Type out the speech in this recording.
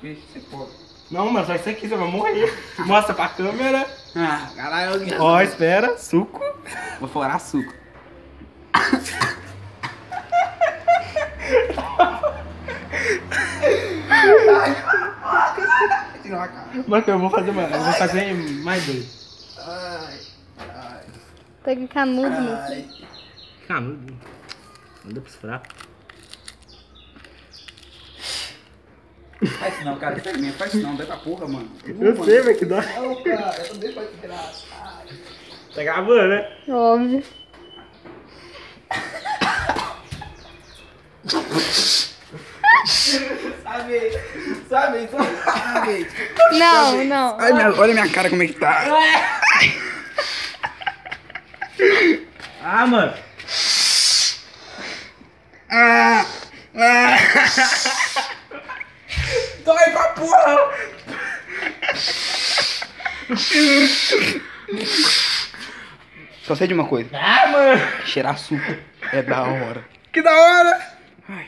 Vixe, você pode. Não, mas só isso aqui, você vai morrer. Mostra pra câmera. Ah, caralho. Ó, espera. Suco. Vou forar suco. Mas eu vou fazer mais. Eu vou fazer mais dois. Ai, ai, Pega canudo, meu filho. ai. Canudo. Manda pros fracos. Faz isso não, cara. Experimenta. Faz isso não. Dói pra porra, mano. Eu sei, velho, que dói. Não, cara. Eu também faz graça. Ai. Tá gravando, né? Óbvio. Sabe. Não, não. Ai, olha minha cara como é que tá. Ah, mano. Dói pra porra. Só sei de uma coisa. Ah, mano. Cheirar suco é da hora. Que da hora. Ai.